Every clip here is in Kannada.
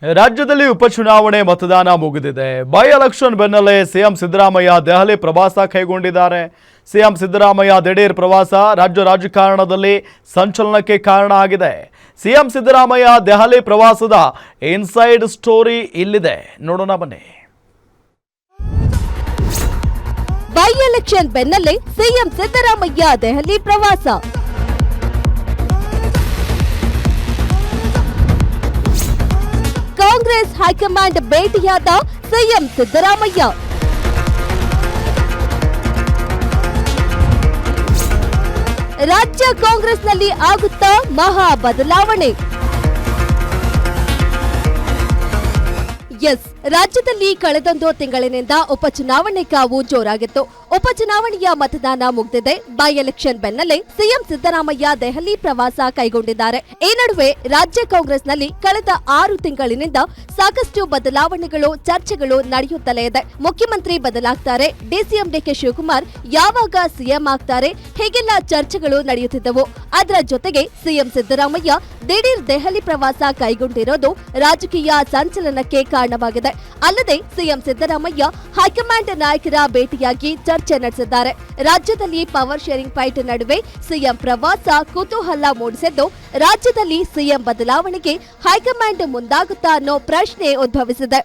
ರಾಜ್ಯದಲ್ಲಿ ಉಪಚುನಾವಣೆ ಮತದಾನ ಮುಗಿದಿದೆ. ಬೈ ಎಲೆಕ್ಷನ್ ಬೆನ್ನಲ್ಲೇ ಸಿಎಂ ಸಿದ್ದರಾಮಯ್ಯ ದೆಹಲಿ ಪ್ರವಾಸ ಕೈಗೊಂಡಿದ್ದಾರೆ. ಸಿಎಂ ಸಿದ್ದರಾಮಯ್ಯ ದಿಢೀರ್ ಪ್ರವಾಸ ರಾಜ್ಯ ರಾಜಕಾರಣದಲ್ಲಿ ಸಂಚಲನಕ್ಕೆ ಕಾರಣ ಆಗಿದೆ. ಸಿಎಂ ಸಿದ್ದರಾಮಯ್ಯ ದೆಹಲಿ ಪ್ರವಾಸದ ಇನ್ಸೈಡ್ ಸ್ಟೋರಿ ಇಲ್ಲಿದೆ, ನೋಡೋಣ ಬನ್ನಿ. ಬೈ ಎಲೆಕ್ಷನ್ ಬೆನ್ನಲ್ಲೇ ಸಿಎಂ ಸಿದ್ದರಾಮಯ್ಯ ದೆಹಲಿ ಪ್ರವಾಸ. ಕಾಂಗ್ರೆಸ್ ಹೈಕಮಾಂಡ್ ಭೇಟಿಯಾದ ಸಿಎಂ ಸಿದ್ದರಾಮಯ್ಯ. ರಾಜ್ಯ ಕಾಂಗ್ರೆಸ್ನಲ್ಲಿ ಆಗುತ್ತಾ ಮಹಾ ಬದಲಾವಣೆ? ಎಸ್, ರಾಜ್ಯದಲ್ಲಿ ಕಳೆದೊಂದು ತಿಂಗಳಿನಿಂದ ಉಪಚುನಾವಣೆ ಕಾವು ಜೋರಾಗಿತ್ತು. ಉಪಚುನಾವಣೆಯ ಮತದಾನ ಮುಗಿದಿದೆ. ಬೈ ಎಲೆಕ್ಷನ್ ಬೆನ್ನಲ್ಲೇ ಸಿಎಂ ಸಿದ್ದರಾಮಯ್ಯ ದೆಹಲಿ ಪ್ರವಾಸ ಕೈಗೊಂಡಿದ್ದಾರೆ. ಈ ನಡುವೆ ರಾಜ್ಯ ಕಾಂಗ್ರೆಸ್ನಲ್ಲಿ ಕಳೆದ 6 ತಿಂಗಳಿನಿಂದ ಸಾಕಷ್ಟು ಬದಲಾವಣೆಗಳು, ಚರ್ಚೆಗಳು ನಡೆಯುತ್ತಲೇ ಇದೆ. ಮುಖ್ಯಮಂತ್ರಿ ಬದಲಾಗ್ತಾರೆ, ಡಿಸಿಎಂ ಡಿಕೆ ಶಿವಕುಮಾರ್ ಯಾವಾಗ ಸಿಎಂ ಆಗ್ತಾರೆ, ಹೀಗೆಲ್ಲ ಚರ್ಚೆಗಳು ನಡೆಯುತ್ತಿದ್ದವು. ಅದರ ಜೊತೆಗೆ ಸಿಎಂ ಸಿದ್ದರಾಮಯ್ಯ ದಿಢೀರ್ ದೆಹಲಿ ಪ್ರವಾಸ ಕೈಗೊಂಡಿರೋದು ರಾಜಕೀಯ ಸಂಚಲನಕ್ಕೆ ಕಾರಣವಾಗಿದೆ. ಅಲ್ಲದೆ ಸಿಎಂ ಸಿದ್ದರಾಮಯ್ಯ ಹೈಕಮಾಂಡ್ ನಾಯಕರ ಭೇಟಿಯಾಗಿ ಚರ್ಚೆ ನಡೆಸಿದ್ದಾರೆ. ರಾಜ್ಯದಲ್ಲಿ ಪವರ್ ಶೇರಿಂಗ್ ಫೈಟ್ ನಡುವೆ ಸಿಎಂ ಪ್ರವಾಸ ಕುತೂಹಲ ಮೂಡಿಸಿದ್ದು, ರಾಜ್ಯದಲ್ಲಿ ಸಿಎಂ ಬದಲಾವಣೆಗೆ ಹೈಕಮಾಂಡ್ ಮುಂದಾಗುತ್ತಾ ಅನ್ನೋ ಪ್ರಶ್ನೆ ಉದ್ಭವಿಸಿದೆ.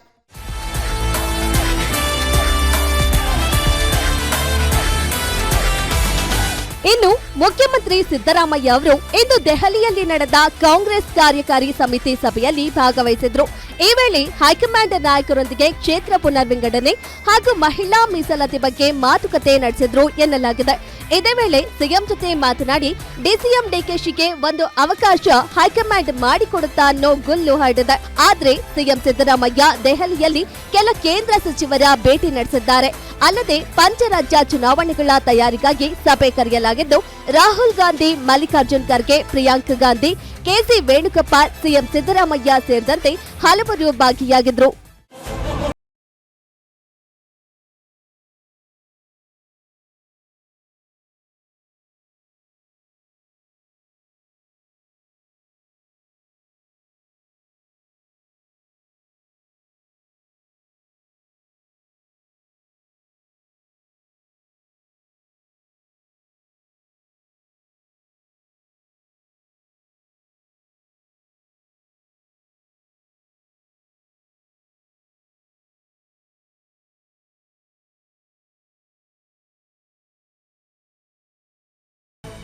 ಇನ್ನು ಮುಖ್ಯಮಂತ್ರಿ ಸಿದ್ದರಾಮಯ್ಯ ಅವರು ಇಂದು ದೆಹಲಿಯಲ್ಲಿ ನಡೆದ ಕಾಂಗ್ರೆಸ್ ಕಾರ್ಯಕಾರಿ ಸಮಿತಿ ಸಭೆಯಲ್ಲಿ ಭಾಗವಹಿಸಿದ್ರು. ಈ ವೇಳೆ ಹೈಕಮಾಂಡ್ ನಾಯಕರೊಂದಿಗೆ ಕ್ಷೇತ್ರ ಪುನರ್ವಿಂಗಡಣೆ ಹಾಗೂ ಮಹಿಳಾ ಮೀಸಲಾತಿ ಬಗ್ಗೆ ಮಾತುಕತೆ ನಡೆಸಿದ್ರು ಎನ್ನಲಾಗಿದೆ. ಇದೇ ವೇಳೆ ಸಿಎಂ ಜೊತೆ ಮಾತನಾಡಿ ಡಿಸಿಎಂ ಡಿಕೆಶಿಗೆ ಒಂದು ಅವಕಾಶ ಹೈಕಮಾಂಡ್ ಮಾಡಿಕೊಡುತ್ತಾ ಅನ್ನೋ ಗುಲ್ಲು ಹರಡಿದೆ. ಆದ್ರೆ ಸಿಎಂ ಸಿದ್ದರಾಮಯ್ಯ ದೆಹಲಿಯಲ್ಲಿ ಕೆಲ ಕೇಂದ್ರ ಸಚಿವರ ಭೇಟಿ ನಡೆಸಿದ್ದಾರೆ. ಅಲ್ಲದೆ ಪಂಚರಾಜ್ಯ ಚುನಾವಣೆಗಳ ತಯಾರಿಗಾಗಿ ಸಭೆ ಕರೆಯಲಾಗಿದ್ದು, ರಾಹುಲ್ ಗಾಂಧಿ, ಮಲ್ಲಿಕಾರ್ಜುನ್ ಖರ್ಗೆ, ಪ್ರಿಯಾಂಕಾ ಗಾಂಧಿ, ಕೆಸಿ ವೇಣುಗೋಪಾಲ್, ಸಿಎಂ ಸಿದ್ದರಾಮಯ್ಯ ಸೇರಿದಂತೆ ಹಲವರು ಭಾಗಿಯಾಗಿದ್ರು.